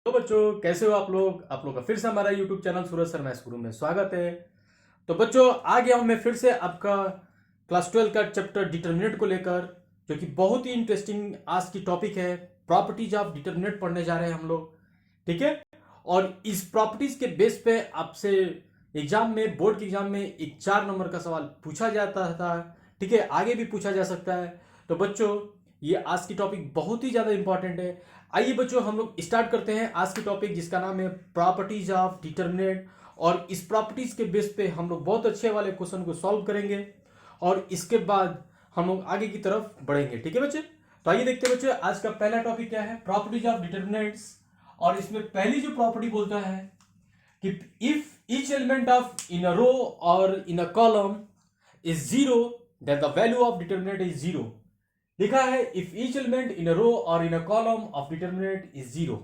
तो बच्चों कैसे हो आप लोग का फिर से हमारा YouTube channel Suraj Sharma school में स्वागत है। तो बच्चों आ गया हूं मैं फिर से आपका क्लास 12 का चैप्टर डिटर्मिनेंट को लेकर, जो कि बहुत ही इंटरेस्टिंग आज की टॉपिक है। प्रॉपर्टीज ऑफ डिटर्मिनेंट पढ़ने जा रहे हैं हम लोग, ठीक है। और इस प्रॉपर्टीज के बेस पे आपसे एग्जाम में, बोर्ड के एग्जाम में एक 4 नंबर का सवाल पूछा जाता था, ठीक है, आगे भी पूछा जा सकता है। तो बच्चों ये आज की टॉपिक बहुत ही ज्यादा इंपॉर्टेंट है। आइए बच्चों हम लोग स्टार्ट करते हैं आज की टॉपिक, जिसका नाम है प्रॉपर्टीज ऑफ डिटर्मिनेंट। और इस प्रॉपर्टीज के बेस पे हम लोग बहुत अच्छे वाले क्वेश्चन को सॉल्व करेंगे और इसके बाद हम लोग आगे की तरफ बढ़ेंगे, ठीक है बच्चे। तो आइए देखते हैं बच्चे आज का पहला टॉपिक क्या है, प्रॉपर्टीज ऑफ डिटर्मिनेंट्स। और इसमें पहली जो प्रॉपर्टी बोलता है कि if each element of in a row और in a column is zero, then the value of determinant is zero. लिखा है if each element in a row और in a column of determinant is zero,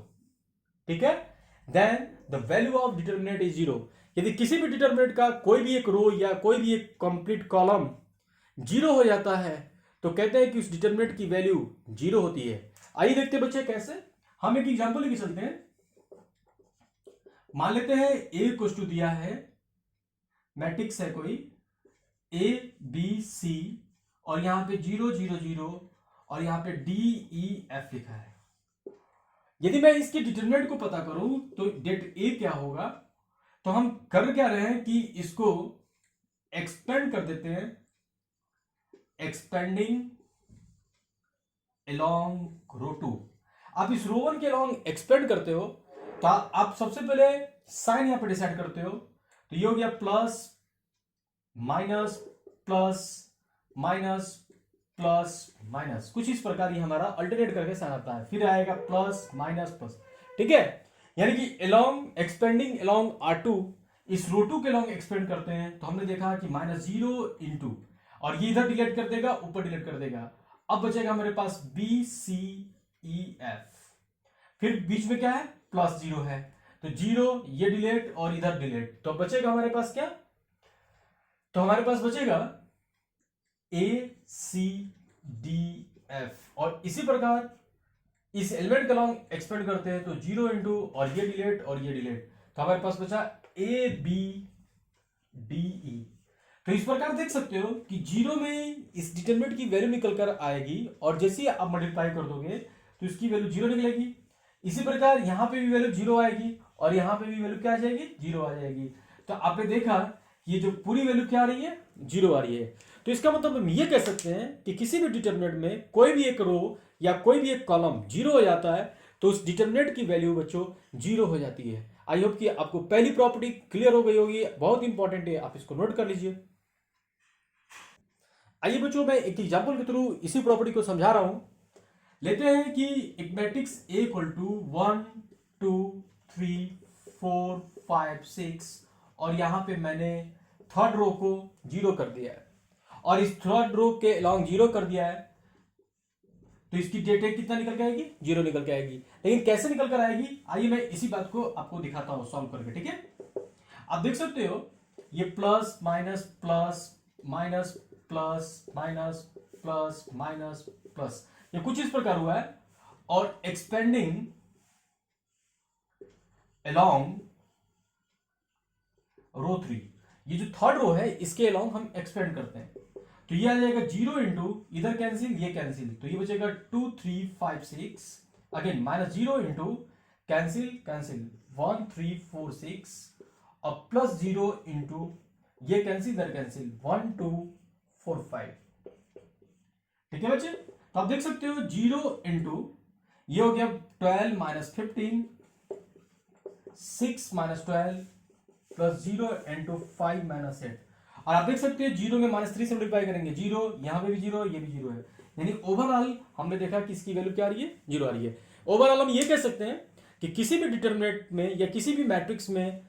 ठीक है, then the value of determinant is zero. यदि किसी भी determinant का कोई भी एक रो या कोई भी एक कंप्लीट कॉलम जीरो हो जाता है तो कहते हैं कि उस डिटर्मिनेंट की वैल्यू जीरो होती है। आइए देखते हैं बच्चे कैसे। हम एक एग्जांपल लेके चलते हैं। मान लेते हैं ए कुछ टू दिया है, मैट्रिक्स है कोई ए बी सी, और यहां पे 0 0 0 और यहां पे डी ई एफ लिखा है। यदि मैं इसके डिटरमिनेंट को पता करूं तो डेट ए क्या होगा, तो हम कर क्या रहे हैं कि इसको एक्सपेंड कर देते हैं, एक्सपेंडिंग अलोंग रो टू। आप इस रो वन के अलोंग एक्सपेंड करते हो तो आप सबसे पहले साइन यहां पे डिसाइड करते हो। तो ये हो गया plus minus plus minus plus minus, कुछ इस प्रकार ये हमारा अल्टरनेट करके साइन आता है, फिर आएगा प्लस माइनस प्लस, ठीक है। यानी कि along expanding along R two, इस रो टू के अलोंग एक्सपेंड करते हैं तो हमने देखा कि माइनस जीरो इंटू, और ये इधर डिलीट कर देगा, ऊपर डिलीट कर देगा। अब बचेगा हमारे पास बी सी ई एफ, फिर बीच में क्या है, प्लस जीरो है, तो जीरो ये डिलीट और इधर डिलीट, तो बचेगा हमारे पास क्या, तो हमारे पास बचेगा ए सी डी एफ। और इसी प्रकार इस एलिमेंट का लॉन्ग एक्सपेंड करते हैं तो जीरो इंटू और ये डिलीट और ये डिलीट, तो हमारे पास बचा ए बी डी ई। तो इस प्रकार देख सकते हो कि जीरो में इस डिटरमिनेंट की वैल्यू निकल कर आएगी, और जैसे ही आप मल्टीप्लाई कर दोगे तो इसकी वैल्यू जीरो निकलेगी। इसी प्रकार यहां पे भी वैल्यू जीरो आएगी और यहां पे भी वैल्यू क्या आ जाएगी, जीरो आ जाएगी। तो आपने देखा ये जो पूरी वैल्यू क्या आ रही है, जीरो आ रही है। तो इसका मतलब हम ये कह सकते हैं कि किसी भी डिटरमिनेंट में कोई भी एक रो या कोई भी एक कॉलम जीरो हो जाता है तो उस डिटरमिनेंट की वैल्यू बच्चों जीरो हो जाती है। आई होप कि आपको पहली प्रॉपर्टी क्लियर हो गई होगी, बहुत इंपॉर्टेंट है, आप इसको नोट कर लीजिए। आइए बच्चों मैं एक एग्जांपल के थ्रू इसी प्रॉपर्टी को समझा रहा हूं। लेते हैं कि एक मैट्रिक्स ए इक्वल टू 1 2 3 4 5 6, और यहां पे मैंने थर्ड रो को जीरो कर दिया है और इस थर्ड रो के अलोंग जीरो कर दिया है, तो इसकी डेटा कितना निकल के आएगी, जीरो निकल के आएगी। लेकिन कैसे निकल कर आएगी, आइए मैं इसी बात को आपको दिखाता हूं सॉल्व करके, ठीक है। आप देख सकते हो ये plus minus plus minus plus minus plus minus plus, ये कुछ इस प्रकार हुआ है। और एक्सपेंडिंग अलोंग रो थ्री, ये जो थर्ड रो है इसके अलोंग हम एक्सपेंड करते हैं, तो ये आ जाएगा जीरो इंटू इधर कैंसिल ये कैंसिल, तो ये बचेगा 2 3 5 6, again minus zero into cancel cancel 1 3 4 6, और प्लस जीरो इंटू ये कैंसिल इधर कैंसिल 1 2 4 5, ठीक है बच्चे। तो आप देख सकते हो जीरो इंटू ये हो गया 12 minus 15 6 minus 12 plus zero into 5 minus 8, और आप देख सकते हो जीरो में माइनस 3 से मल्टीप्लाई करेंगे, जीरो यहां पे भी जीरो ये भी जीरो है, यानी ओवरऑल हमने देखा कि इसकी वैल्यू क्या आ रही है, जीरो आ रही है। ओवरऑल हम ये कह सकते हैं कि किसी भी डिटरमिनेंट में या किसी भी मैट्रिक्स में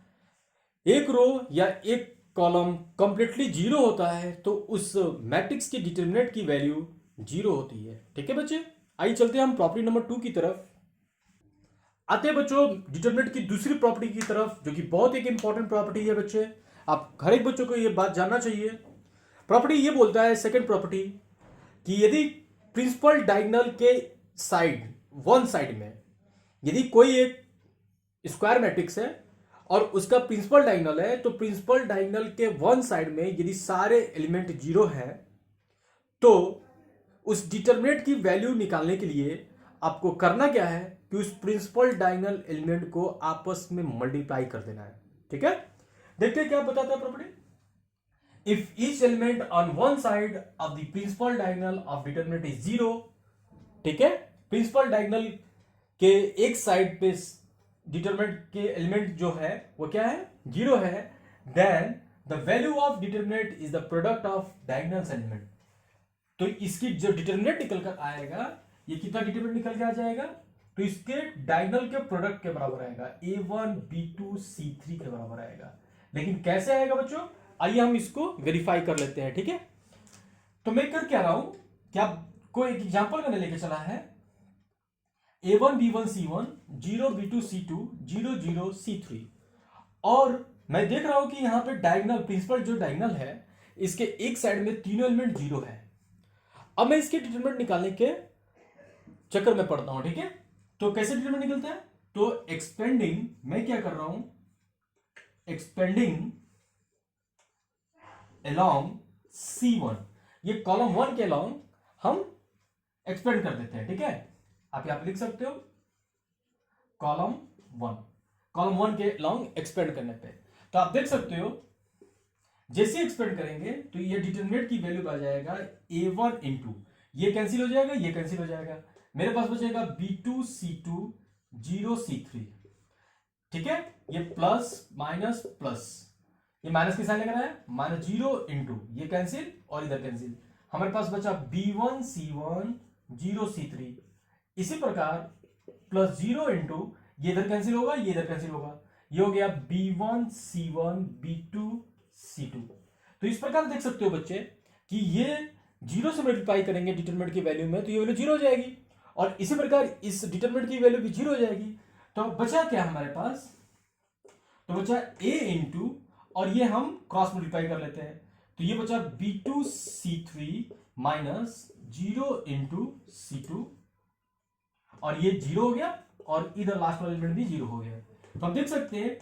एक रो या एक कॉलम कंप्लीटली जीरो होता है तो उस मैट्रिक्स के डिटरमिनेंट की वैल्यू जीरो होती है, ठीक है बच्चे। आइए चलते हैं हम प्रॉपर्टी नंबर 2 की तरफ। आते हैं बच्चों डिटरमिनेंट की दूसरी प्रॉपर्टी की तरफ, जो कि बहुत एक इंपॉर्टेंट प्रॉपर्टी है बच्चे, आप हर एक बच्चों को ये बात जानना चाहिए। प्रॉपर्टी ये बोलता है, सेकंड प्रॉपर्टी, कि यदि प्रिंसिपल डायगोनल के साइड वन साइड में यदि कोई एक स्क्वायर मैट्रिक्स है और उसका प्रिंसिपल डायगोनल है, तो प्रिंसिपल डायगोनल के वन साइड में यदि सारे एलिमेंट जीरो है तो उस डिटरमिनेंट की वैल्यू निकालने के लिए आपको करना क्या है कि उस प्रिंसिपल डायगोनल एलिमेंट को आपस में मल्टीप्लाई कर देना है। ठीक है, देखते हैं क्या बताता है property. If each element on one side of the principal diagonal of determinant is zero, ठीक है, प्रिंसिपल डायगोनल के एक साइड पे डिटरमिनेंट के एलिमेंट जो है वो क्या है, जीरो है, then the value of determinant is the product of diagonals element. तो इसकी जो डिटरमिनेंट निकल कर आएगा, ये कितना डिटरमिनेंट निकल के आ जाएगा, तो इसके डायगोनल के प्रोडक्ट के बराबर आएगा, A1 B2 C3 के बराबर आएगा। लेकिन कैसे आएगा बच्चों, आइए हम इसको वेरीफाई कर लेते हैं। ठीक है, तो मैं कर क्या रहा हूं, क्या कोई एक एग्जांपल मैंने लेके चला है, A1 B1 C1 0 B2 C2 0 0 C3, और मैं देख रहा हूं कि यहां पे डायगोनल प्रिंसिपल जो डायगोनल है इसके एक साइड में तीनों एलिमेंट जीरो है। अब मैं इसके डिटरमिनेंट निकालने के चक्कर में पड़ता हूं। ठीक है, तो कैसे डिटरमिनेंट निकलता है, तो एक्सपेंडिंग, मैं क्या कर रहा हूं, एक्सपेंडिंग अलोंग C1, ये कॉलम 1 के अलोंग हम एक्सपेंड कर देते हैं। ठीक है, आप यहां पे लिख सकते हो कॉलम 1 के अलोंग एक्सपेंड करने पे, तो आप देख सकते हो जैसे एक्सपेंड करेंगे तो ये डिटरमिनेंट की वैल्यू आ जाएगा A1 इंटू, ये कैंसिल हो जाएगा, ये कैंसिल हो जाएगा, मेरे पास बचेगा B2 C2 0 C3। ठीक है, ये प्लस माइनस प्लस, ये माइनस के साइन लग रहा है, माइनस 0 इंटू, ये कैंसिल और इधर कैंसिल, हमारे पास बचा B1 C1 0 C3। इसी प्रकार प्लस 0 इंटू, ये इधर कैंसिल होगा, ये इधर कैंसिल होगा, ये हो गया B1 C1 B2 C2। तो इस प्रकार देख सकते हो बच्चे कि ये जीरो से मल्टीप्लाई करेंगे डिटरमिनेंट की वैल्यू में तो ये वैल्यू जीरो हो जाएगी, और इसी प्रकार इस डिटरमिनेंट की वैल्यू भी जीरो हो जाएगी। तो बचा क्या हमारे पास, तो बचा A इंटू, और ये हम क्रॉस मल्टीप्लाई कर लेते हैं, तो ये बचा B2 C3 minus 0 into C2, और ये जीरो हो गया और इधर लास्ट वाला एलिमेंट भी जीरो हो गया। तो हम देख सकते हैं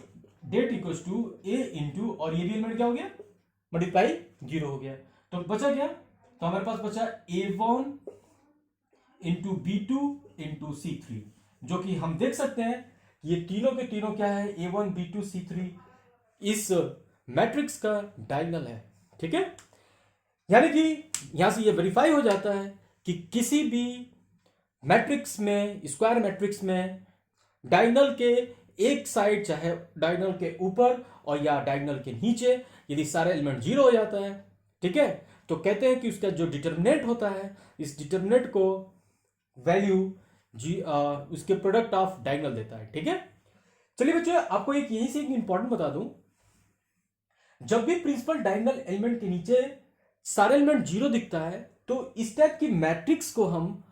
det equals to A into, और ये भी एलिमेंट क्या हो गया, मल्टीप्लाई जीरो हो गया। तो बचा क्या, तो हमारे पास बचा A1 into B2 into C3, जो कि हम देख सकते हैं ये तीनों के तीनों क्या है, A1 B2 C3 इस मैट्रिक्स का डायगोनल है। ठीक है, यानी कि यहां से ये वेरीफाई हो जाता है कि किसी भी मैट्रिक्स में, स्क्वायर मैट्रिक्स में डायगोनल के एक साइड, चाहे डायगोनल के ऊपर और या डायगोनल के नीचे, यदि सारे एलिमेंट जीरो हो जाता है, ठीक है, तो कहते हैं कि उसका जो डिटरमिनेंट होता है, इस डिटरमिनेंट को वैल्यू उसके प्रोडक्ट ऑफ डायगोनल देता है। ठीक है, चलिए बच्चों आपको एक यहीं से एक इंपॉर्टेंट बता दूं, जब भी प्रिंसिपल डायगोनल एलिमेंट के नीचे सारे एलिमेंट जीरो दिखता है तो इस टाइप की मैट्रिक्स को हम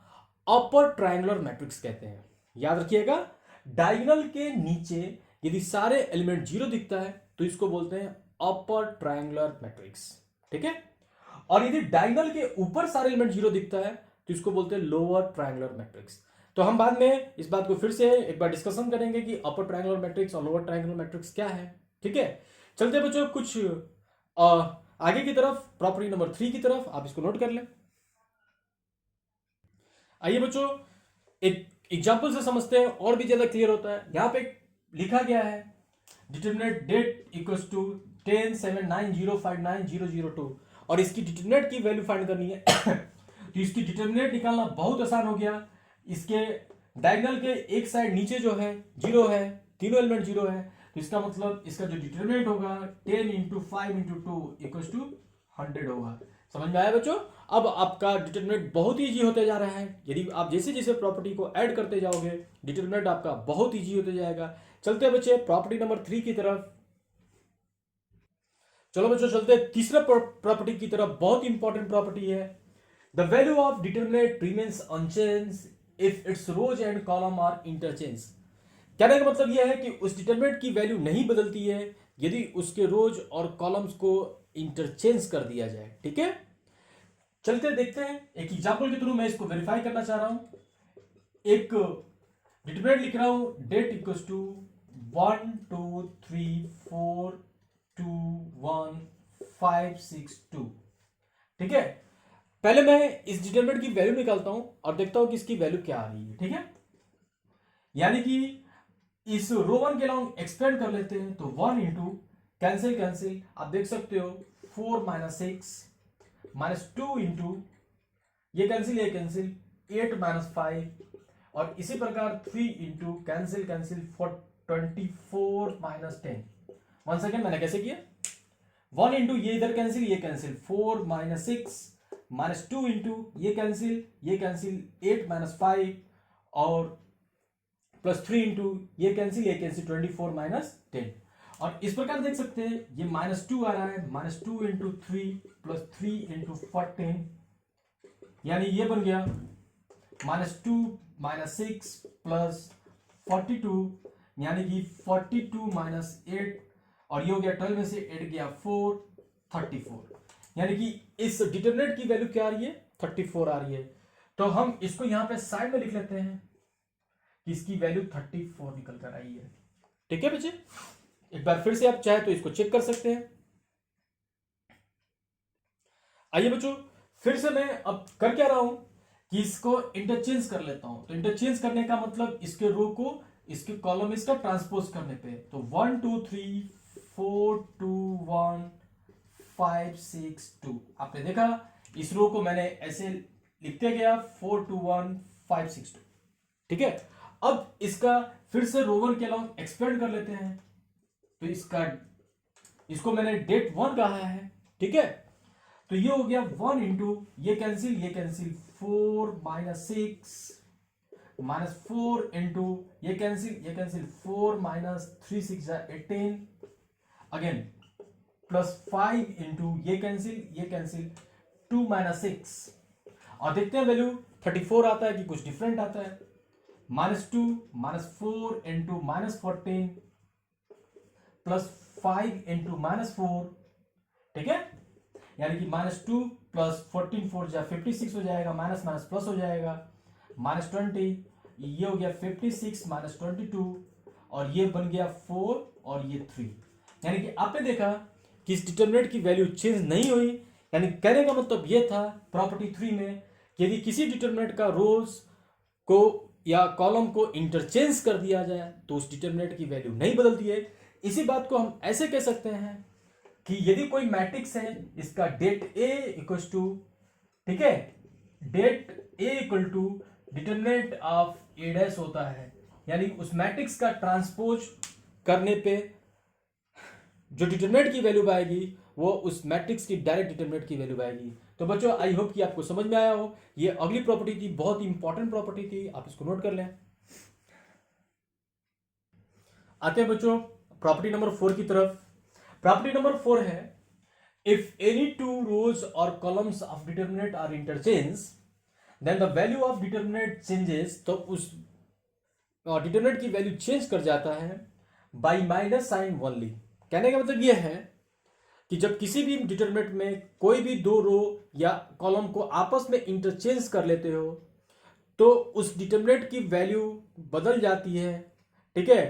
अपर ट्रायंगुलर मैट्रिक्स कहते हैं। याद रखिएगा, डायगोनल के नीचे यदि सारे एलिमेंट जीरो दिखता है तो इसको बोलते हैं अपर ट्रायंगुलर मैट्रिक्स। ठीक है, और यदि डायगोनल के ऊपर सारे एलिमेंट जीरो दिखता है तो इसको बोलते हैं लोअर ट्रायंगुलर मैट्रिक्स। तो हम बाद में इस बात को फिर से एक बार डिस्कशन करेंगे कि अपर ट्रायंगुलर मैट्रिक्स और लोअर ट्रायंगुलर मैट्रिक्स क्या है। ठीक है, चलते बच्चों कुछ आगे की तरफ, प्रॉपर्टी नंबर 3 की तरफ, आप इसको नोट कर लें। आइए बच्चों एक एग्जाम्पल से समझते हैं, और भी ज्यादा क्लियर होता है। यहां पे लिखा गया है डिटरमिनेंट डेट इक्वल्स टू 1079059002, और इसकी डिटरमिनेंट की वैल्यू फाइंड करनी है। तो इसकी डिटरमिनेंट निकालना बहुत आसान हो गया। इसके डायगोनल के एक साइड नीचे जो है जीरो है, तीनों एलिमेंट जीरो है, तो इसका मतलब इसका जो डिटरमिनेंट होगा 10 इंटू 5 इंटू 2 इक्वल्स टू 100 होगा। समझ में आया बच्चों? अब आपका डिटरमिनेंट बहुत ईजी होते जा रहा है। यदि आप जैसे जैसे प्रॉपर्टी को ऐड करते जाओगे डिटरमिनेंट आपका बहुत ईजी होते जाएगा। चलते हैं बच्चे प्रॉपर्टी नंबर 3 की तरफ। चलो बच्चों चलते हैं तीसरा प्रॉपर्टी की तरफ। बहुत इंपॉर्टेंट प्रॉपर्टी है। The value of determinant remains unchange if its rows and column are interchange. कहने का मतलब यह है कि उस डिटरमिनेंट की वैल्यू नहीं बदलती है यदि उसके रोज और कॉलम्स को इंटरचेंज कर दिया जाए। ठीक है, चलते देखते हैं एक एग्जांपल के थ्रू। मैं इसको वेरीफाई करना चाह रहा हूं। एक डिटरमिनेंट लिख रहा हूं डेट इक्वल्स टू 1 2 3 4 2 1 5 6 2। ठीक है, पहले मैं इस डिटरमिनेंट की वैल्यू निकालता हूं और देखता हूं कि इसकी वैल्यू क्या आ रही है। ठीक है, यानी कि इस रो वन के लॉन्ग एक्सपेंड कर लेते हैं, तो 1 इंटू कैंसिल कैंसिल, आप देख सकते हो 4 माइनस 6 माइनस 2 इंटू ये कैंसिल 8 माइनस 5, और इसी प्रकार 3 into cancel cancel 24 minus 10। One second, मैंने कैसे किया, 1 इंटू ये इधर कैंसिल 4 माइनस 6 माइनस 2 इंटू ये कैंसिल 8 माइनस 5, और प्लस 3 इंटू ये कैंसिल 24 माइनस 10। और इस प्रकार देख सकते हैं ये -2 आ रहा है, -2 इंटू 3 प्लस 3 इंटू 14, यानी ये बन गया -2 माइनस 6 प्लस 42, यानी कि 42 माइनस 8, और ये हो गया 12 में से 8 गया 4, 34। यानी कि इस डिटरमिनेंट की वैल्यू क्या आ रही है, 34 आ रही है। तो हम इसको यहां पे साइड में लिख लेते हैं कि इसकी वैल्यू 34 निकल कर आई है। ठीक है बच्चे, एक बार फिर से आप चाहे तो इसको चेक कर सकते हैं। आइए बच्चों, फिर से मैं अब कर क्या रहा हूं कि इसको इंटरचेंज कर लेता हूं। तो इंटरचेंज करने का मतलब इसके रो को इसके कॉलम इसका ट्रांसपोज करने पे, तो 1 2 3 4 2 1 5 6 2। आपने देखा इस रो को मैंने ऐसे लिखते गया 4 2 1 5 6 2। ठीक है, अब इसका फिर से रो वन के अलॉन्ग एक्सपेंड कर लेते हैं। तो इसको मैंने डेट 1 कहा है। ठीक है, तो ये हो गया 1 इंटू ये कैंसिल 4 माइनस 6 माइनस 4 इंटू ये cancel 4 minus 3 6 18, again plus 5 into ये कैंसिल 2 माइनस 6, और देखते हैं वैल्यू 34 आता है कि कुछ डिफरेंट आता है। -2 -4 इंटू -14 प्लस 5 इंटू -4। ठीक है, यानी कि -2 प्लस 14 4 जा 56 हो जाएगा, माइनस माइनस प्लस हो जाएगा, -20, ये हो गया 56 माइनस 22, और ये बन गया 4 और ये 3। यानी कि आपने देखा कि इस डिटरमिनेंट की वैल्यू चेंज नहीं हुई। यानी कहने का मतलब ये था प्रॉपर्टी 3 में कि यदि किसी डिटरमिनेंट का रोज को या कॉलम को इंटरचेंज कर दिया जाए तो उस डिटरमिनेंट की वैल्यू नहीं बदलती है। इसी बात को हम ऐसे कह सकते हैं कि यदि कोई मैट्रिक्स है, इसका डेट ए इक्वल टू, ठीक है, det A equal to determinant of A dash होता है, यानी उस मैट्रिक्स का ट्रांसपोज करने पे जो डिटरमिनेंट की वैल्यू आएगी वो उस मैट्रिक्स की डायरेक्ट डिटरमिनेंट की वैल्यू आएगी। तो बच्चों, आई होप कि आपको समझ में आया हो। ये अगली प्रॉपर्टी थी, बहुत ही इंपॉर्टेंट प्रॉपर्टी थी, आप इसको नोट कर लें। आते हैं बच्चों प्रॉपर्टी नंबर 4 की तरफ। प्रॉपर्टी नंबर 4 है, if any two rows or columns of determinant are interchange then the value of determinant changes. तो उस डिटरमिनेंट की वैल्यू चेंज कर जाता है बाई माइनस साइन ओनली। कहने का मतलब यह है कि जब किसी भी डिटरमिनेंट में कोई भी दो रो या कॉलम को आपस में इंटरचेंज कर लेते हो तो उस डिटरमिनेंट की वैल्यू बदल जाती है। ठीक है,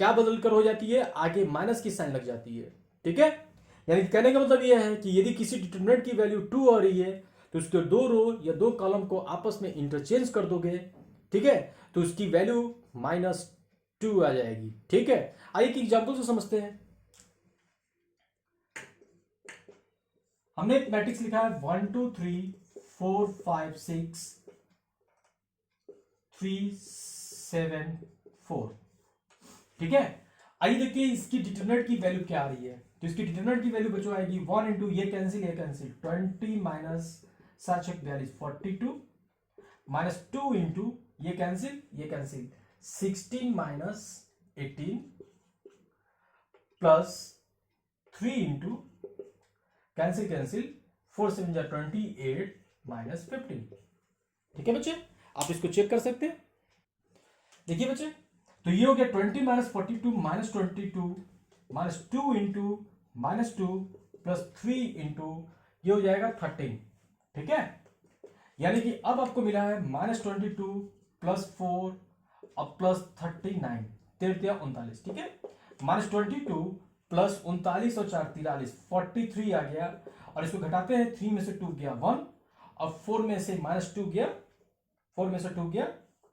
क्या बदल कर हो जाती है, आगे माइनस की साइन लग जाती है। ठीक है, यानी कहने का मतलब यह है कि यदि किसी डिटरमिनेंट की वैल्यू 2 हो रही है तो उसके दो रो या दो कॉलम को आपस में इंटरचेंज कर दोगे, ठीक है, तो उसकी वैल्यू -2 आ जाएगी। ठीक है, आइए एक एग्जांपल से समझते हैं। हमने एक मैट्रिक्स लिखा है 1 2 3 4 5 6 3 7 4। ठीक है, आइए देखिए इसकी डिटरमिनेंट की वैल्यू क्या आ रही है। तो इसकी डिटरमिनेंट की वैल्यू बच्चों आएगी 1 इंटू ये कैंसिल 20 माइनस 42 माइनस 2 इंटू ये cancel 16 minus 18 plus 3 into cancel 4 7 जा 28 माइनस 15। ठीक है बच्चे, आप इसको चेक कर सकते हैं। देखिए बच्चे, तो ये हो गया 20 minus 42 minus 22 minus 2 into -2 plus 3 into ये हो जाएगा 13। ठीक है, यानी कि अब आपको मिला है -22 प्लस 4 अब प्लस 39। 39, ठीक है। -22 प्लस 39 और 4 43, 43 आ गया। और इसको घटाते हैं, 3 में से 2 गया 1 और 4 में से -2 गया, 4 में से 2 गया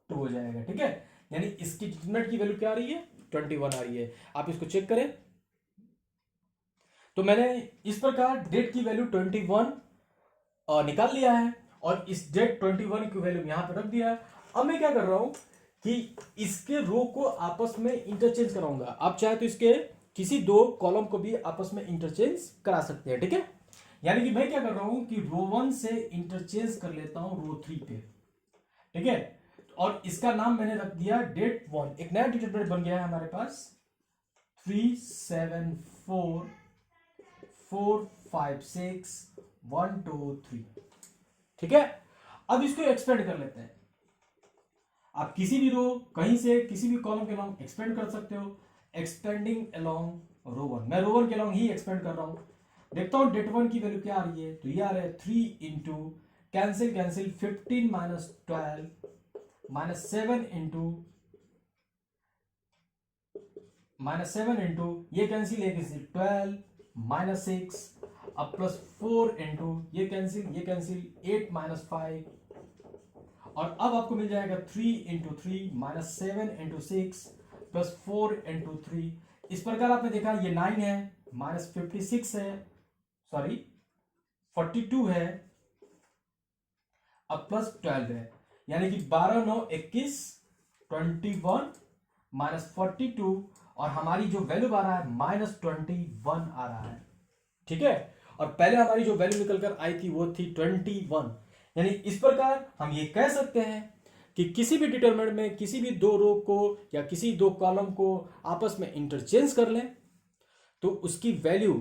2 हो जाएगा, ठीक है। यानी इसकी डिटरमिनेंट की वैल्यू क्या आ रही है, 21 आ रही है। आप इसको चेक करें। तो मैंने इस प्रकार डेट की वैल्यू 21 निकाल लिया है और इस डेट 21 की वैल्यू यहां पर रख दिया है। अब मैं क्या कर रहा हूं कि इसके रो को आपस में इंटरचेंज कराऊंगा। आप चाहे तो इसके किसी दो कॉलम को भी आपस में इंटरचेंज करा सकते हैं, ठीक है। यानी कि मैं क्या कर रहा हूं कि रो 1 से इंटरचेंज कर लेता हूं रो 3 पे, ठीक है। और इसका नाम मैंने रख दिया डेट 1। एक नया डिटरमिनेंट बन गया है हमारे पास 3 7 4 4 5 6 1 2 3, ठीक है। अब इसको एक्सपेंड कर लेते हैं। आप किसी भी रो कहीं से किसी भी कॉलम के अलोंग एक्सपेंड कर सकते हो। एक्सपेंडिंग अलोंग रो 1, मैं रो 1 के अलोंग ही एक्सपेंड कर रहा हूं। देखता हूं डेट 1 की वैल्यू क्या आ रही है। तो ये आ रहा है 3 into cancel cancel 15 minus 12 -7 into ये कैंसिल है किसी 12 -6 अब प्लस 4 इंटू ये कैंसिल 8 -5 और अब आपको मिल जाएगा 3 इंटू 3 -7 इंटू 6 प्लस 4 इंटू 3। इस प्रकार आपने देखा ये 9 है, -56 है, सॉरी 42 है, अब प्लस 12 है। यानी कि 12 9 21 21 -42 और हमारी जो वैल्यू आ रहा है -21 आ रहा है, ठीक है। और पहले हमारी जो वैल्यू निकल कर आई थी वो थी 21। यानी इस प्रकार हम ये कह सकते हैं कि किसी भी डिटरमिनेंट में किसी भी दो रो को या किसी दो कॉलम को आपस में इंटरचेंज कर लें तो उसकी वैल्यू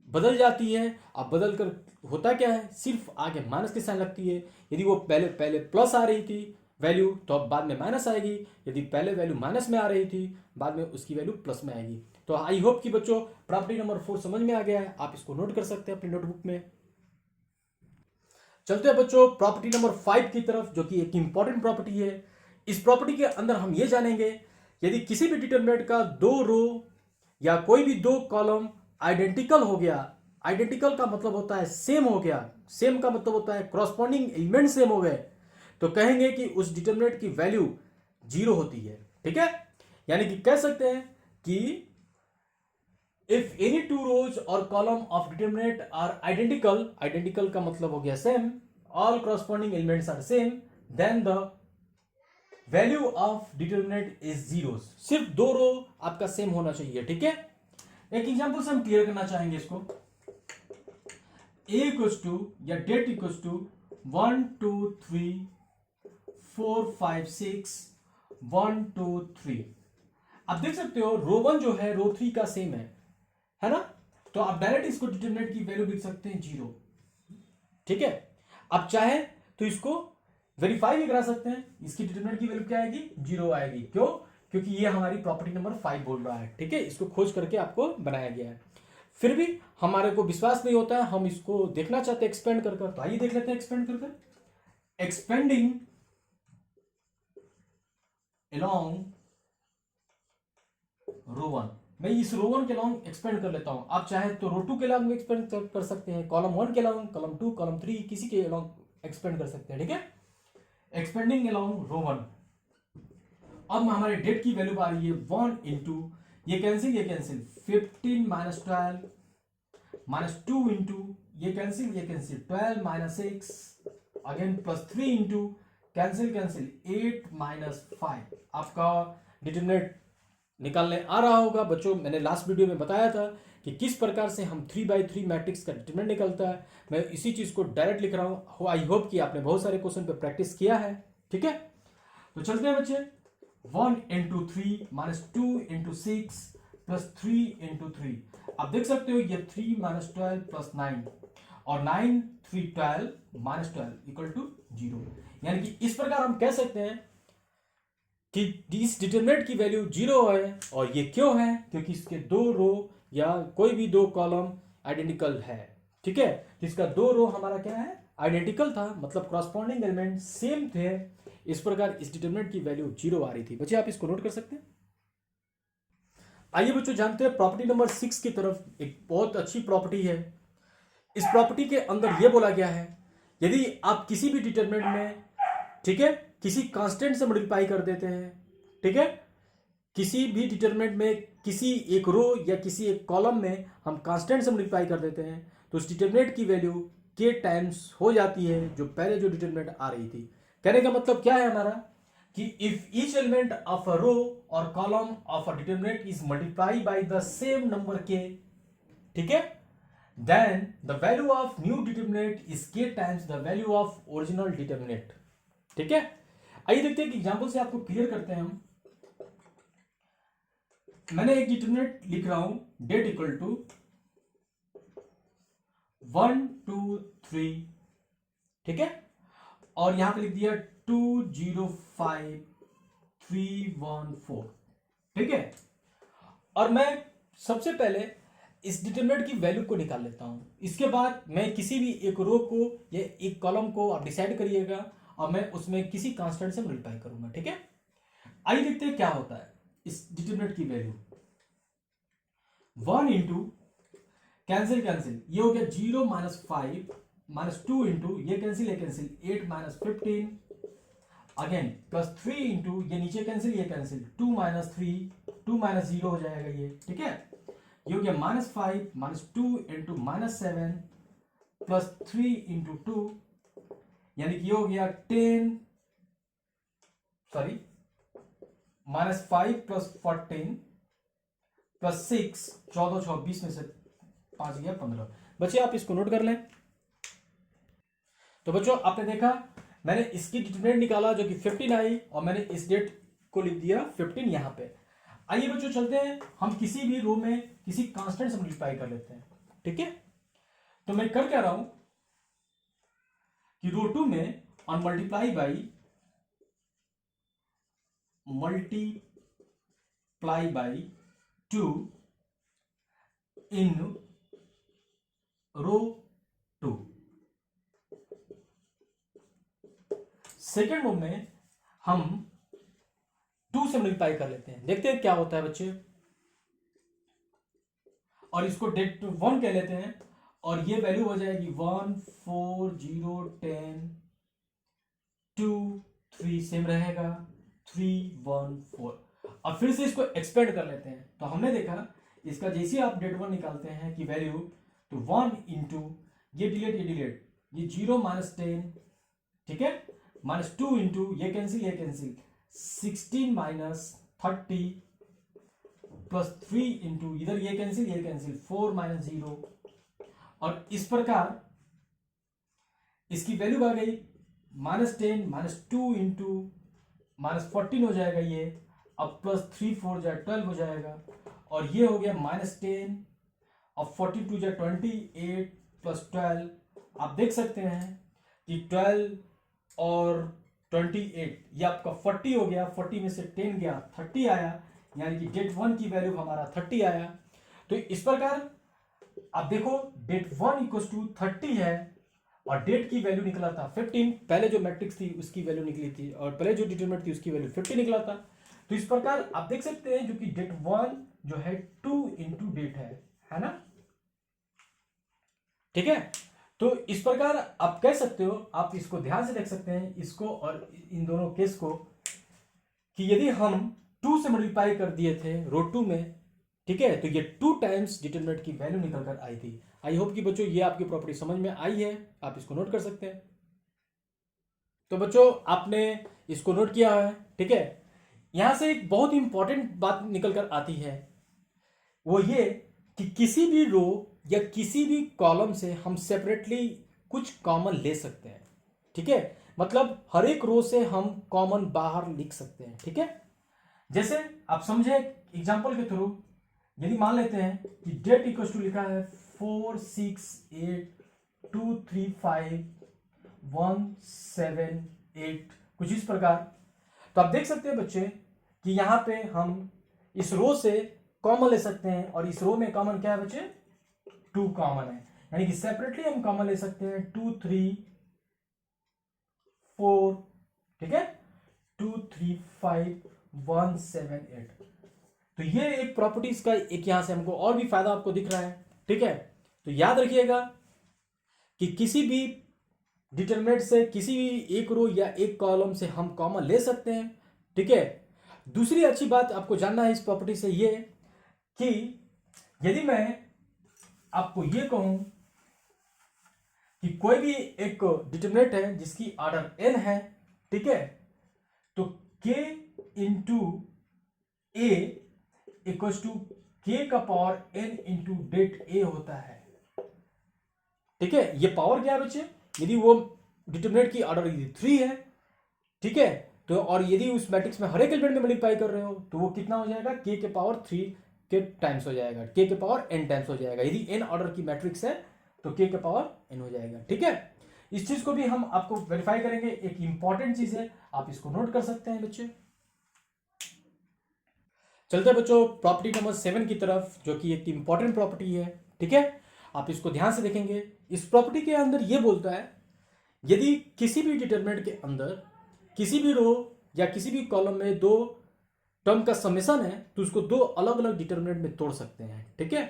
बदल जाती है। अब बदल कर होता क्या है, सिर्फ आगे माइनस के साइन लगती है। यदि वो पहले पहले प्लस आ रही थी वैल्यू तो अब बाद में माइनस आएगी। यदि पहले वैल्यू माइनस में आ रही थी बाद में उसकी वैल्यू प्लस में आएगी। तो आई होप कि बच्चों प्रॉपर्टी नंबर 4 समझ में आ गया है। आप इसको नोट कर सकते हैं अपनी नोटबुक में। चलते हैं बच्चों प्रॉपर्टी नंबर 5 की तरफ, जो कि एक इंपॉर्टेंट प्रॉपर्टी है। इस प्रॉपर्टी के अंदर हम ये जानेंगे यदि किसी भी डिटरमिनेंट का दो रो या कोई भी दो कॉलम आइडेंटिकल हो गया। आइडेंटिकल का मतलब होता है सेम हो गया, सेम का मतलब होता है क्रॉसपॉन्डिंग एलिमेंट सेम हो गए, तो कहेंगे कि उस डिटरमिनेंट की वैल्यू 0 होती है, ठीक है। यानी कि कह सकते हैं कि इफ एनी टू रोज और column of determinant are identical, identical का मतलब हो गया same, all corresponding elements are same, then the value of determinant is 0। सिर्फ दो रो आपका सेम होना चाहिए, ठीक है। एक एग्जांपल से हम क्लियर करना चाहेंगे इसको। a इक्वल्स टू या डेट इक्वल्स टू 1 2 3 4 5 6 1 2 3। आप देख सकते हो रो 1 जो है रो 3 का सेम है ना। तो आप डायरेक्ट इसको डिटरमिनेंट की वैल्यू लिख सकते हैं 0, ठीक है। आप चाहे तो इसको वेरीफाई भी करा सकते हैं। इसकी डिटरमिनेंट की वैल्यू क्या आएगी, 0 आएगी। क्यों, क्योंकि ये हमारी प्रॉपर्टी नंबर 5 बोल रहा है, ठीक है। इसको खोज करके आपको बनाया गया है। फिर भी हमारे को विश्वास नहीं होता है, हम इसको देखना चाहते हैं एक्सपेंड कर कर। तो आइए देख लेते हैं एक्सपेंड कर कर। एक्सपेंडिंग अलोंग रो 1, मैं इस रो 1 के अलोंग एक्सपेंड कर लेता हूं। आप चाहे तो रो 2 के अलोंग एक्सपेंड कर सकते हैं, कॉलम 1 के अलोंग, कॉलम 2, कॉलम 3 किसी के अलोंग एक्सपेंड कर सकते हैं, ठीक है। एक्सपेंडिंग अलोंग रो 1। अब हमारे डेट की वैल्यू आ रही है 1 इंटू ये कैंसिल 15 माइनस 12 -2 इंटू ये cancel 12 -6 again plus 3 into cancel 8 -5। आपका डिटरमिनेंट निकालने आ रहा होगा बच्चों। मैंने लास्ट वीडियो में बताया था कि किस प्रकार से हम 3x3 मैट्रिक्स का डिटरमिनेंट निकलता है। मैं इसी चीज को डायरेक्ट लिख रहा हूं। आई होप कि आपने बहुत सारे क्वेश्चन पे प्रैक्टिस किया है, ठीक है। तो चलते हैं बच्चे। 1 इंटू 3 -2 इंटू 6 प्लस 3 इंटू 3। आप देख सकते हो ये 3 -12 प्लस 9 और 9 3 12 -12 इक्वल टू 0। यानी कि इस प्रकार हम कह सकते हैं कि इस डिटरमिनेंट की वैल्यू 0 है। और ये क्यों है, क्योंकि इसके दो रो या कोई भी दो कॉलम आइडेंटिकल है, ठीक है। इसका दो रो हमारा क्या है, आइडेंटिकल था, मतलब क्रॉसपॉन्डिंग एलिमेंट सेम थे। इस प्रकार इस डिटरमिनेंट की वैल्यू 0 आ रही थी। बच्चे आप इसको नोट कर सकते हैं। आइए बच्चों जानते हैं प्रॉपर्टी नंबर 6 की तरफ। एक बहुत अच्छी प्रॉपर्टी है। इस प्रॉपर्टी के अंदर यह बोला गया है, यदि आप किसी भी डिटरमिनेंट में, ठीक है, किसी कांस्टेंट से मल्टीप्लाई कर देते हैं, ठीक है, किसी भी डिटरमिनेंट में किसी एक रो या किसी एक कॉलम में हम कांस्टेंट से मल्टीप्लाई कर देते हैं, तो उस डिटरमिनेंट की वैल्यू के टाइम्स हो जाती है जो पहले जो डिटरमिनेंट आ रही थी। कहने का मतलब क्या है हमारा कि if each element of a row और column of a determinant is multiply by the same number k, ठीक है, then the value of new determinant is k times the value of original determinant. ठीक है, आइए देखते हैं कि example से आपको क्लियर करते हैं हम। मैंने एक डिटरमिनेंट लिख रहा हूं, डेट इक्वल टू 1 2 3, ठीक है, और यहां पे लिख दिया 205314, ठीक है। और मैं सबसे पहले इस डिटरमिनेंट की वैल्यू को निकाल लेता हूं। इसके बाद मैं किसी भी एक रो को या एक कॉलम को आप डिसाइड करिएगा और मैं उसमें किसी कांस्टेंट से मल्टीप्लाई करूंगा, ठीक है। आइए देखते हैं क्या होता है इस डिटरमिनेंट की वैल्यू। 1 इंटू कैंसिल कैंसिल, ये हो गया 0 माइनस 5 माइनस 2 इंटू ये cancel 8 minus 15 again plus 3 into ये नीचे कैंसिल 2 माइनस 3 2 माइनस 0 हो जाएगा ये, ठीक है। ये हो गया minus 5 minus 2 into minus 7 plus 3 into 2, यानी कि ये हो गया 10 सॉरी माइनस 5 प्लस 14 प्लस 6 14 26 में से 5 गया 15। बच्चे आप इसको नोट कर लें। तो बच्चों आपने देखा मैंने इसकी डिटरमिनेंट निकाला जो कि 15 आई और मैंने इस डेट को लिख दिया 15 यहां पे। आइए बच्चों चलते हैं हम किसी भी रो में किसी कांस्टेंट से मल्टीप्लाई कर लेते हैं, ठीक है। तो मैं कर क्या रहा हूं कि रो 2 में on multiply by 2 in row 2, second row में हम 2 से मल्टीप्लाई कर लेते हैं, देखते हैं क्या होता है बच्चे। और इसको डेट 1 कह लेते हैं और ये वैल्यू हो जाएगी 1 4 0 10 2 3 सेम रहेगा 3 1 4। अब फिर से इसको एक्सपेंड कर लेते हैं। तो हमने देखा इसका जैसे आप डेट 1 निकालते हैं कि वैल्यू, तो 1 इंटू ये डिलीट ये 0 माइनस 10, ठीक है, माइनस 2 इंटू ये कैंसिल 16 माइनस 30 प्लस 3 इंटू इधर ये कैंसिल 4 माइनस 0, और इस प्रकार इसकी वैल्यू आ गई माइनस 10 माइनस 2 इंटू माइनस 14 हो जाएगा ये, अब प्लस 3 4 जाए 12 हो जाएगा, और ये हो गया माइनस 10 और 42 जाए 28 प्लस 12। आप देख सकते हैं कि 12 और 28 ये आपका 40 हो गया, 40 में से 10 गया 30 आया, यानी कि डेट 1 की वैल्यू हमारा 30 आया। तो इस प्रकार आप देखो डेट 1 इक्वल टू 30 है और डेट की वैल्यू निकला था 15, पहले जो मैट्रिक्स थी उसकी वैल्यू निकली थी और पहले जो डिटरमिनेंट थी उसकी वैल्यू 50 निकला था। तो इस प्रकार आप देख सकते हैं जो कि डेट 1 जो है 2 इंटू डेट है ना, ठीक है। तो इस प्रकार आप कह सकते हो, आप इसको ध्यान से देख सकते हैं इसको और इन दोनों केस को, कि यदि हम 2 से मल्टीप्लाई कर दिए थे रो 2 में, ठीक है, तो ये 2 टाइम्स डिटरमिनेंट की वैल्यू निकल कर आई थी। आई होप कि बच्चों ये आपकी प्रॉपर्टी समझ में आई है, आप इसको नोट कर सकते हैं। तो बच्चों आपने इसको नोट किया है, ठीक है। यहां से एक बहुत इंपॉर्टेंट बात निकल कर आती है, वो ये कि किसी भी रो या किसी भी कॉलम से हम सेपरेटली कुछ कॉमन ले सकते हैं, ठीक है। मतलब हर एक रो से हम कॉमन बाहर लिख सकते हैं, ठीक है। जैसे आप समझे एग्जांपल के थ्रू, यदि मान लेते हैं कि डेट इक्वल टू लिखा है 4 6 8 2 3 5 1 7 8, कुछ इस प्रकार। तो आप देख सकते हैं बच्चे कि यहां पे हम इस रो से कॉमन ले सकते हैं, और इस रो में कॉमन क्या है बच्चे, 2 कॉमन है, यानी कि सेपरेटली हम कॉमन ले सकते हैं 2 3 4, ठीक है, 2 3 5 1 7 8। तो ये एक प्रॉपर्टीज का एक यहां से हमको और भी फायदा आपको दिख रहा है, ठीक है। तो याद रखिएगा कि किसी भी डिटरमिनेंट से किसी भी एक रो या एक कॉलम से हम कॉमन ले सकते हैं, ठीक है। दूसरी अच्छी बात आपको जानना है इस प्रॉपर्टी से ये कि यदि मैं आपको ये कहूं कि कोई भी एक डिटरमिनेंट है जिसकी ऑर्डर n है, ठीक है, तो k into A equals to k का power n into det a होता है, ठीक है। ये पावर क्या है बच्चे, यदि वो डिटरमिनेंट की ऑर्डर यदि 3 है, ठीक है, तो और यदि उस मैट्रिक्स में हर एक एलिमेंट में मल्टीप्लाई कर रहे हो तो वो कितना हो जाएगा, k के पावर 3 के टाइम्स हो जाएगा, k के पावर n टाइम्स हो जाएगा। यदि n ऑर्डर की मैट्रिक्स है तो k के पावर n हो जाएगा, ठीक है। इस चीज को भी हम आपको वेरीफाई करेंगे, एक इंपॉर्टेंट चीज है, आप इसको नोट कर सकते हैं बच्चे। चलते हैं बच्चों प्रॉपर्टी नंबर 7 की तरफ, जो कि एक इंपॉर्टेंट प्रॉपर्टी है, ठीक है। आप इसको ध्यान से देखेंगे। इस प्रॉपर्टी के अंदर यह बोलता है यदि किसी भी डिटरमिनेंट के अंदर किसी भी रो या किसी भी कॉलम में दो टर्म का समेशन है तो उसको दो अलग अलग डिटरमिनेंट में तोड़ सकते हैं, ठीक है।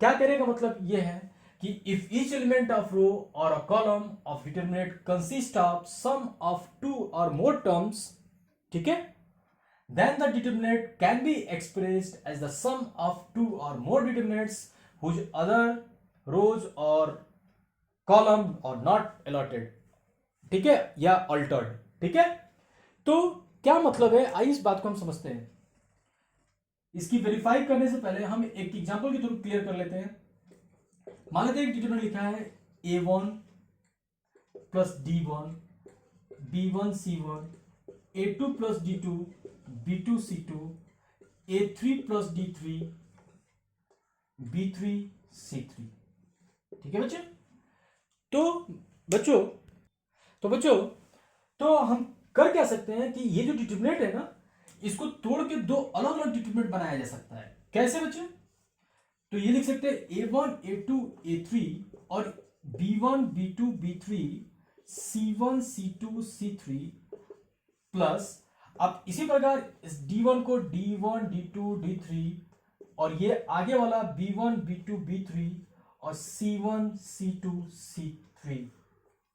क्या करेगा मतलब यह है कि if each element of row और a column of determinant consist of sum of two or more terms, ठीक है, then the determinant can be expressed as the sum of two or more determinants whose other rows or column are not allotted, ठीक है, या altered, ठीक है। तो क्या मतलब है, आइए इस बात को हम समझते हैं। इसकी वेरीफाई करने से पहले हम एक एग्जांपल के थ्रू क्लियर कर लेते हैं। मान लेते हैं डिटरमिनेंट लिखा है a1 plus d1 b1 c1 a2 plus d2 b2 c2 a3 plus d3 b3 c3, ठीक है बच्चे। तो बच्चों तो हम कर क्या सकते हैं कि ये जो डिटरमिनेंट है ना, इसको तोड़ के दो अलग अलग डिटरमिनेंट बनाया जा सकता है। कैसे बच्चे, तो ये लिख सकते हैं a1 a2 a3 और b1 b2 b3 c1 c2 c3 plus अब इसी प्रकार इस d1 को d1 d2 d3 और ये आगे वाला b1 b2 b3 और c1 c2 c3,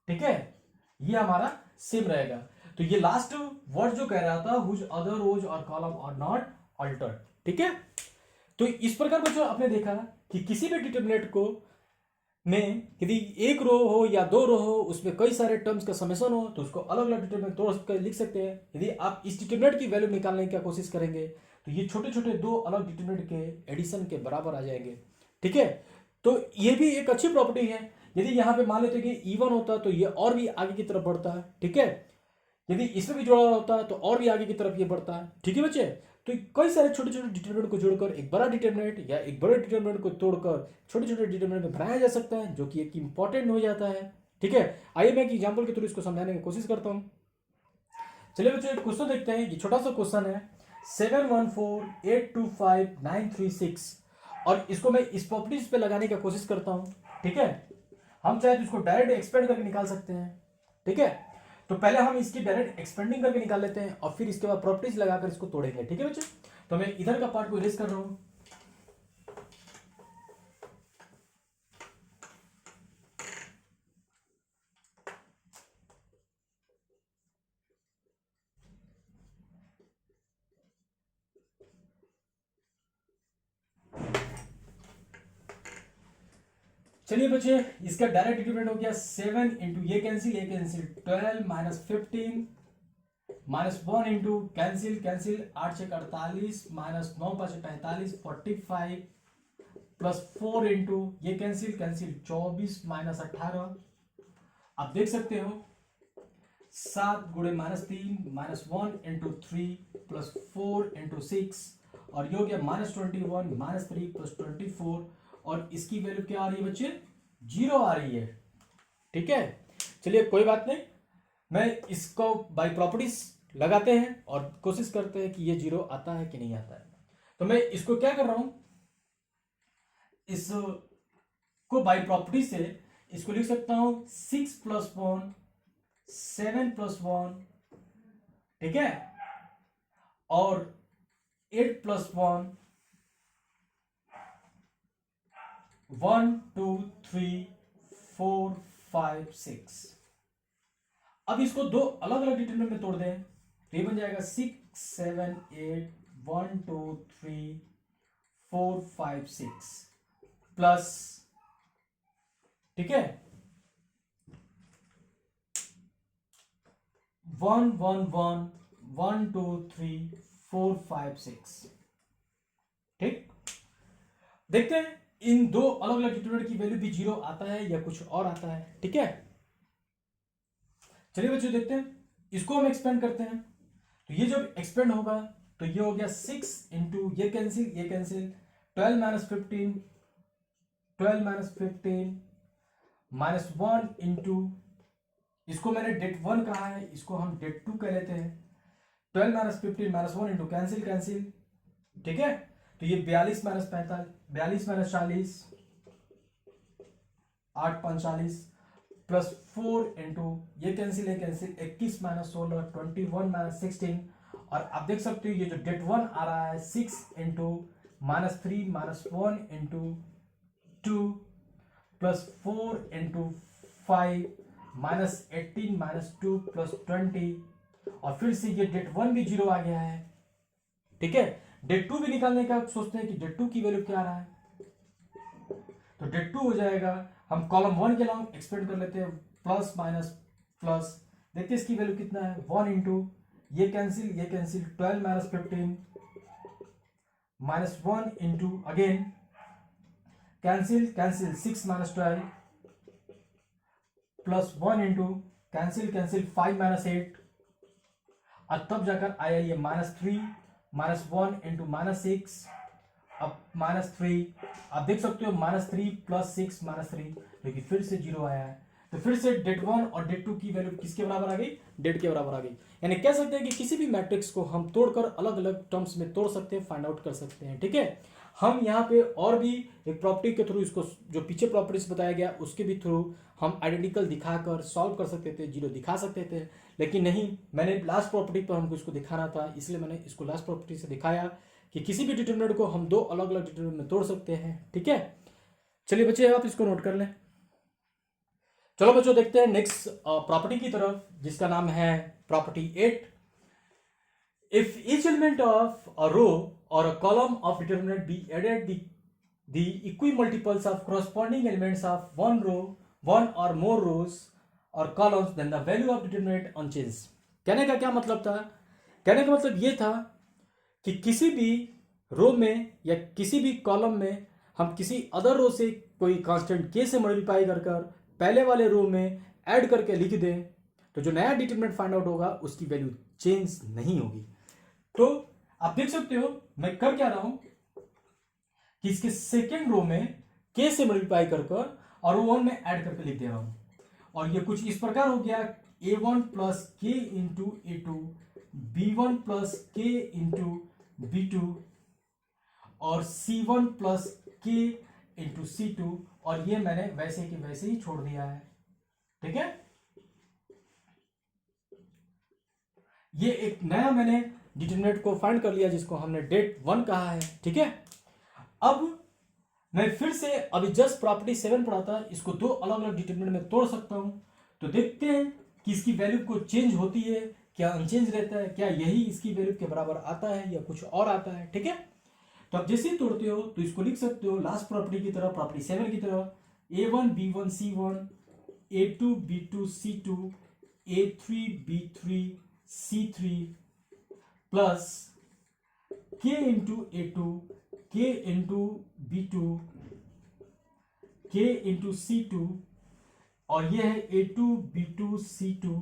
ठीक है, ये हमारा सेम रहेगा। तो ये लास्ट वर्ड जो कह रहा था हुज अदर रोज और कॉलम आर नॉट अल्टर्ड, ठीक है। तो इस प्रकार बच्चों आपने देखा कि किसी भी डिटरमिनेंट को में यदि एक रो हो या दो रो हो, उसमें कई सारे टर्म्स का समेशन हो तो उसको अलग अलग डिटरमिनेंट तोड़ कर लिख सकते हैं। यदि आप इस डिटरमिनेंट की वैल्यू निकालने की कोशिश करेंगे तो ये छोटे छोटे दो अलग डिटरमिनेंट के एडिशन के बराबर आ जाएंगे, ठीक है। तो ये भी एक अच्छी प्रॉपर्टी है। यदि यहाँ पे मान लेते कि E1 होता तो ये और भी आगे की तरफ बढ़ता है, ठीक है। यदि इसमें भी जोड़ा होता है तो और भी आगे की तरफ ये बढ़ता है, ठीक है बच्चे। तो कई सारे छोटे छोटे डिटरमिनेंट को जोड़कर एक बड़ा डिटरमिनेंट या एक बड़े डिटरमिनेंट को तोड़कर छोटे छोटे डिटरमिनेंट में बनाया जा सकता है, जो कि एक इंपॉर्टेंट हो जाता है, ठीक है। आइए मैं एक एग्जांपल के थ्रू इसको समझाने की कोशिश करता हूं। चलिए बच्चों एक क्वेश्चन देखते हैं। ये छोटा सा क्वेश्चन है 714825936 और इसको मैं इस प्रॉपर्टीज पे लगाने की कोशिश करता हूं, ठीक है। हम चाहे तो इसको डायरेक्ट एक्सपेंड करके निकाल सकते हैं, ठीक है। तो पहले हम इसकी डायरेक्ट एक्सपेंडिंग करके निकाल लेते हैं और फिर इसके बाद प्रॉपर्टीज लगाकर इसको तोड़ेंगे, ठीक है बच्चे। तो मैं इधर का पार्ट को इरेज कर रहा हूं। चलिए बच्चे इसका डायरेक्ट डिटरमिनेंट हो गया 7 इंटू ये cancel 12 minus 15 minus 1 into cancel 8 6 48 minus 9 5 45 45 plus 4 into ये कैंसिल 24 माइनस 18। आप देख सकते हो 7 गुणे minus 3 minus 1 into 3 plus 4 into 6 और ये हो गया माइनस 21 माइनस 3 प्लस 24 और इसकी वैल्यू क्या आ रही है बच्चे, 0 आ रही है, ठीक है। चलिए कोई बात नहीं, मैं इसको बाय प्रॉपर्टीज लगाते हैं और कोशिश करते हैं कि ये 0 आता है कि नहीं आता है। तो मैं इसको क्या कर रहा हूं, इसको बाय प्रॉपर्टी से इसको लिख सकता हूं 6 प्लस 1 7 प्लस 1, ठीक है, और 8 प्लस 1 1 2 3 4 5 6। अब इसको दो अलग अलग डिटरमिनेंट में तोड़ दें तो ये बन जाएगा 6 7 8 1 2 3 4 5 6 प्लस, ठीक है, 1 1 1 1 2 3 4 5 6। ठीक, देखते हैं इन दो अलग अलग डिटरमिनेंट की वैल्यू भी 0 आता है या कुछ और आता है। ठीक है, चलिए बच्चों देखते हैं, इसको हम एक्सपेंड करते हैं। तो ये जब एक्सपेंड होगा तो ये हो गया 6 इंटू ये कैंसिल 12 माइनस 15 माइनस 1 इंटू, इसको मैंने डेट 1 कहा है, इसको हम डेट 2 कह लेते हैं। 12 माइनस 15 माइनस 1 इंटू कैंसिल, ठीक है, तो ये 42 माइनस 45 42 माइनस 40 8 5 40 प्लस 4 इंटू ये कैंसिल 21 माइनस 16 21 माइनस 16। और आप देख सकते हो ये जो डेट 1 आ रहा है 6 into minus 3 minus 1 into 2 plus 4 into 5 minus 18 minus 2 plus 20। और फिर से ये डेट 1 भी 0 आ गया है। ठीक है, डेट 2 भी निकालने का सोचते हैं कि डेट 2 की वैल्यू क्या आ रहा है, तो डेट 2 हो जाएगा, हम कॉलम 1 के लॉन्ग एक्सपेंड कर लेते हैं, प्लस माइनस प्लस, देखते हैं इसकी वैल्यू कितना है, 1 इंटू ये cancel 12 minus 15 minus 1 into again cancel 6 minus 12 plus 1 into cancel 5 minus 8, और तब जाकर आया ये -3 माइनस 1 इंटू -6 अब -3। आप देख सकते हो -3 प्लस 6 -3, क्योंकि फिर से 0 आया है। तो फिर से डेट 1 और डेट 2 की वैल्यू किसके बराबर आ गई, डेट के बराबर आ गई। यानी कह सकते हैं कि किसी भी मैट्रिक्स को हम तोड़कर अलग अलग टर्म्स में तोड़ सकते हैं, फाइंड आउट कर सकते हैं। ठीक है, हम यहाँ पे और भी एक प्रॉपर्टी के थ्रू, इसको जो पीछे प्रॉपर्टीज बताया गया उसके भी थ्रू हम आइडेंटिकल दिखाकर सॉल्व कर सकते थे, 0 दिखा सकते थे, लेकिन नहीं, मैंने लास्ट प्रॉपर्टी पर हमको इसको दिखाना था, इसलिए मैंने इसको लास्ट प्रॉपर्टी से दिखाया कि किसी भी डिटरमिनेंट को हम दो अलग अलग डिटरमिनेंट में तोड़ सकते हैं। ठीक है, चलिए बच्चे आप इसको नोट कर लें। चलो बच्चों देखते हैं नेक्स्ट प्रॉपर्टी की तरफ, जिसका नाम है property 8। If each element of a row और a column of determinant be added the equimultiples of corresponding elements of one row, one or more rows or columns, then the value of determinant unchanged। कहने का क्या मतलब था, कहने का मतलब ये था कि किसी भी रो में या किसी भी कॉलम में हम किसी अदर रो से कोई कांस्टेंट के से मल्टीप्लाई कर पहले वाले रो में ऐड करके लिख दें, तो जो नया डिटरमिनेंट फाइंड आउट होगा उसकी वैल्यू चेंज नहीं होगी। तो आप देख सकते हो मैं कर क्या रहा हूं कि इसके सेकेंड रो में के से मल्टीप्लाई कर और रो 1 में ऐड करके लिख दे रहा हूं, और ये कुछ इस प्रकार हो गया, a1 प्लस के इंटू a2, b1 प्लस के इंटू b2 और c1 प्लस के इंटू c2, और ये मैंने वैसे कि वैसे ही छोड़ दिया है। ठीक है, ये एक नया मैंने डिटरमिनेंट को फाइंड कर लिया जिसको हमने डेट 1 कहा है। ठीक है, अब मैं फिर से अभी जस्ट प्रॉपर्टी 7 पढ़ा था, इसको दो अलग अलग डिटरमिनेंट में तोड़ सकता हूं, तो देखते हैं कि इसकी वैल्यू को चेंज होती है, क्या अनचेंज रहता है, क्या यही इसकी वैल्यू के बराबर आता है या कुछ और आता है। ठीक है, तो आप जैसे ही तोड़ते हो तो इसको लिख सकते हो लास्ट प्रॉपर्टी की तरह, प्रॉपर्टी 7 की तरह, a1 b1 c1, a2 b2 c2, a3 b3 c3 plus k into a2 k into b2 k into c2, और यह है a2 b2 c2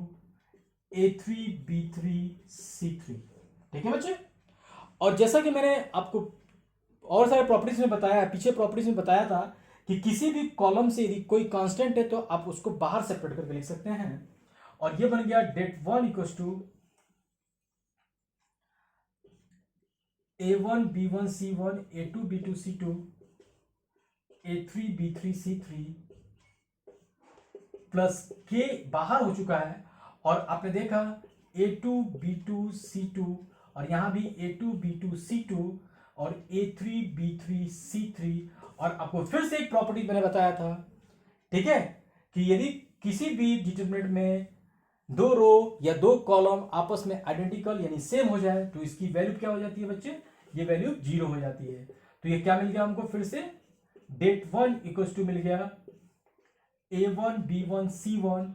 a3 b3 c3। ठीक है बच्चे, और जैसा कि मैंने आपको और सारे प्रॉपर्टीज में बताया, पीछे प्रॉपर्टीज में बताया था कि किसी भी कॉलम से यदि कोई कांस्टेंट है तो आप उसको बाहर सेपरेट करके लिख सकते हैं, और ये बन गया date 1 equals to a1 b1 c1 a2 b2 c2 a3 b3 c3 plus के बाहर हो चुका है, और आपने देखा a2 b2 c2 और यहाँ भी A2 B2 C2 और A3 B3 C3। और आपको फिर से एक प्रॉपर्टी मैंने बताया था, ठीक है, कि यदि किसी भी डिटरमिनेंट में दो रो या दो कॉलम आपस में आइडेंटिकल यानी सेम हो जाए तो इसकी वैल्यू क्या हो जाती है बच्चे, ये वैल्यू 0 हो जाती है। तो ये क्या मिल गया हमको फिर से, det 1 इक्वल्स टू मिल गया A1 B1 C1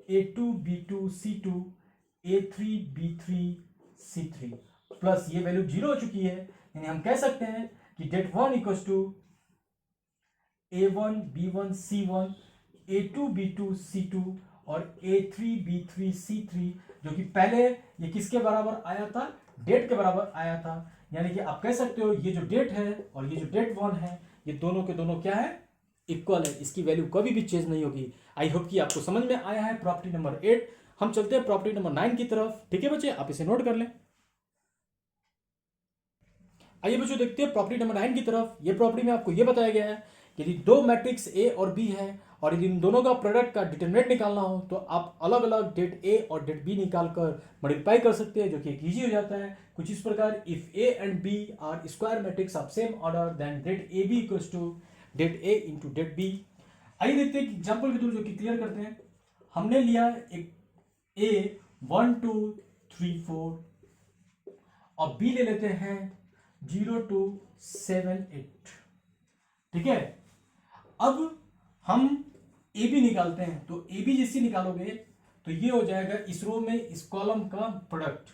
A2 B2 C2 A3 B3 C3 plus ये वैल्यू 0 हो चुकी है, यानी हम कह सकते हैं कि det 1 equals to A1 B1 C1 A2 B2 C2 और A3 B3 C3, जो कि पहले ये किसके बराबर आया था, डेट के बराबर आया था। यानी कि आप कह सकते हो ये जो डेट है और ये जो डेट 1 है, ये दोनों के दोनों क्या है, इक्वल है, इसकी वैल्यू कभी भी चेंज नहीं होगी। आई होप कि आपको समझ में आया है प्रॉपर्टी नंबर 8। हम चलते हैं प्रॉपर्टी नंबर 9 की तरफ, ठीक है बच्चे, आप इसे नोट कर लें। आइए बच्चों देखते हैं प्रॉपर्टी नंबर 9 की तरफ। ये प्रॉपर्टी में आपको ये बताया गया है कि यदि दो मैट्रिक्स ए और बी है और यदि इन दोनों का प्रोडक्ट का डिटरमिनेंट निकालना हो तो आप अलग अलग डेट ए और डेट बी निकाल कर मल्टीप्लाई कर सकते हैं, जो कि एक ईजी हो जाता है कुछ इस प्रकार, if A and B are square matrix of same order then det A B equals to det A into det B. आइए देखते हैं एग्जाम्पल के थ्रू जो कि क्लियर करते हैं। हमने लिया एक ए 1 2 3 4 और बी ले लेते हैं 0 2 7 8, ठीक है। अब हम ए बी निकालते हैं, तो ए बी जिससे निकालोगे तो ये हो जाएगा इस रो में इस कॉलम का प्रोडक्ट,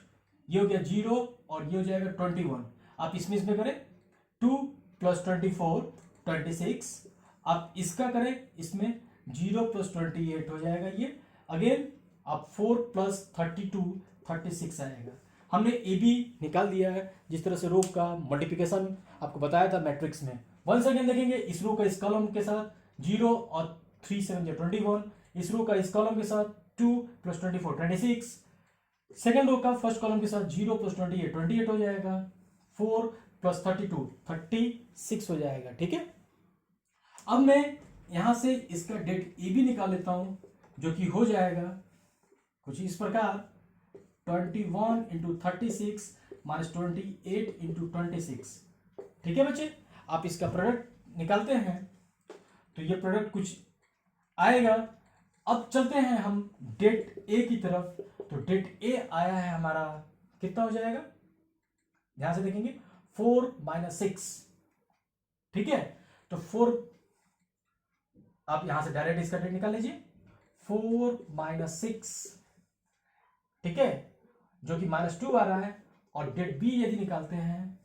ये हो गया 0 और ये हो जाएगा 21। आप इसमें करें 2 + 24 26, आप इसका करें इसमें 0 + 28 हो जाएगा, ये अगेन आप 4 + 32 36 आएगा। हमने ए बी निकाल दिया है जिस तरह से रो का मल्टीप्लिकेशन आपको बताया था मैट्रिक्स में। वन सेकेंड देखेंगे, इस रो का इस कॉलम के साथ 0 और 3 7 21, इस रो का इस कॉलम के साथ 2 + 24 26, सेकेंड रो का फर्स्ट कॉलम के साथ 0 + 28 28 हो जाएगा, 4 + 32 36 हो जाएगा, ठीक है। अब मैं यहां से इसका डेट ए बी निकाल लेता हूं, जो कि हो जाएगा कुछ इस प्रकार 21 × 36 - 28 × 26, ठीक है बच्चे। आप इसका प्रोडक्ट निकालते हैं तो ये प्रोडक्ट कुछ आएगा। अब चलते हैं हम डेट ए की तरफ, तो डेट ए आया है हमारा कितना हो जाएगा, ध्यान से देखेंगे 4 - 6, ठीक है। तो 4 आप यहां से डायरेक्ट इसका डेट निकाल लीजिए, 4 - 6, ठीक है, जो कि -2 आ रहा है। और डेट बी यदि निकालते हैं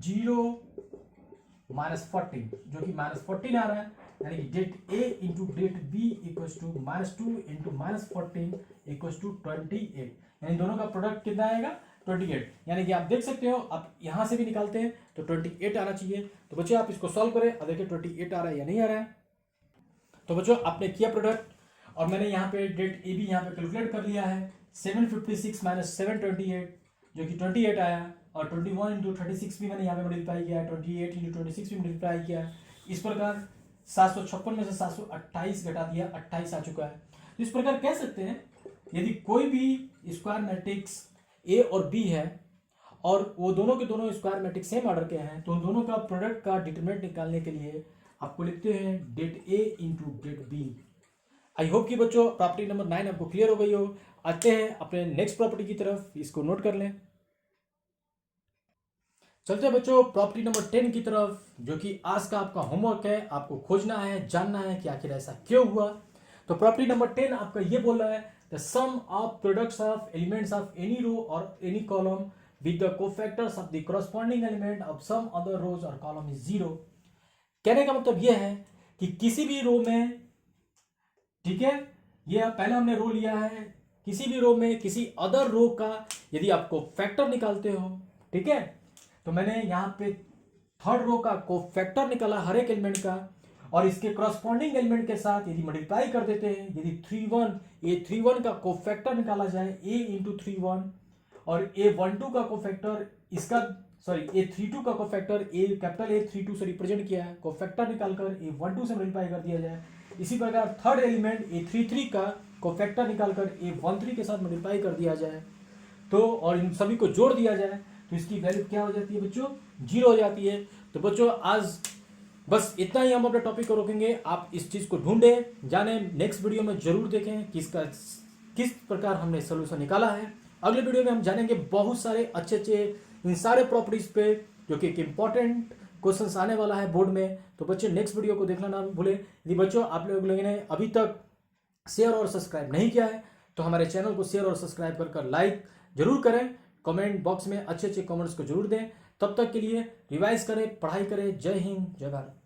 0 - 14, जो कि -14 आ रहा है, यानी कि det A into det B equals to -2 × -14 equals to 28, यानी दोनों का प्रोडक्ट कितना आएगा 28। यानी कि आप देख सकते हो, आप यहां से भी निकालते हैं तो 28 आना चाहिए। तो बच्चों आप इसको सॉल्व करें और देखिए 28 आ रहा है या नहीं आ रहा है। तो बच्चों आपने किया प्रोडक्ट और मैंने यहाँ पे डेट ए बी यहाँ पे कैलकुलेट कर लिया है, 756 - 728 जो कि 28 आया, और 21 × 36 भी मैंने यहाँ पे मल्टीप्लाई किया है, 28 × 26 भी मल्टीप्लाई किया है। इस प्रकार 756 में से 728 घटा दिया, 28 आ चुका है। तो इस प्रकार कह सकते हैं यदि कोई भी स्क्वायर मैट्रिक्स ए और बी है और वो दोनों के दोनों स्क्वायर मैट्रिक्स सेम ऑर्डर के हैं, तो उन दोनों का प्रोडक्ट का डिटरमिनेंट निकालने के लिए आपको लिखते हैं det A into det B. I hope कि बच्चों प्रॉपर्टी नंबर 9 आपको क्लियर हो गई हो। आते हैं अपने नेक्स्ट प्रॉपर्टी की तरफ, इसको नोट कर लें। चलते हैं बच्चों प्रॉपर्टी नंबर 10 की तरफ, जो कि आज का आपका होमवर्क है। आपको खोजना है, जानना है कि आखिर ऐसा क्यों हुआ। तो प्रॉपर्टी नंबर 10 आपका ये बोल रहा है the sum of products of elements of any row और any column with the cofactors of the corresponding element of some other rows और कॉलम इज 0। कहने का मतलब यह है कि किसी भी रो में, ठीक है, ये पहले हमने रो लिया है, किसी भी रो में किसी अदर रो का यदि आपको फैक्टर निकालते हो, ठीक है, तो मैंने यहाँ पे थर्ड रो का कोफैक्टर निकाला हर एक एलिमेंट का, और इसके करस्पॉन्डिंग एलिमेंट के साथ यदि मल्टीप्लाई कर देते हैं, यदि 31 का कोफैक्टर निकाला जाए a इंटू 31 और a12 का कोफैक्टर इसका a32 का कोफैक्टर कैपिटल A32 से रिप्रेजेंट किया है, कोफैक्टर निकालकर a12 से मल्टीप्लाई कर दिया जाए। इसी प्रकार थर्ड एलिमेंट A33 का कोफैक्टर निकालकर A13 के साथ मल्टीप्लाई कर दिया जाए, तो और इन सभी को जोड़ दिया जाए तो इसकी वैल्यू क्या हो जाती है बच्चों, 0 हो जाती है। तो बच्चों आज बस इतना ही हम अपने टॉपिक को रोकेंगे। आप इस चीज को ढूंढें, जाने, नेक्स्ट वीडियो में जरूर देखें किस प्रकार हमने सोल्यूशन निकाला है। अगले वीडियो में हम जानेंगे बहुत सारे अच्छे अच्छे इन सारे प्रॉपर्टीज पे, जो कि एक इंपॉर्टेंट क्वेश्चंस आने वाला है बोर्ड में। तो बच्चों नेक्स्ट वीडियो को देखना ना भूलें। यदि बच्चों आप लोगों ने अभी तक शेयर और सब्सक्राइब नहीं किया है तो हमारे चैनल को शेयर और सब्सक्राइब कर लाइक जरूर करें। कमेंट बॉक्स में अच्छे अच्छे कमेंट्स को जरूर दें। तब तक के लिए रिवाइज करें, पढ़ाई करें। जय हिंद, जय भारत।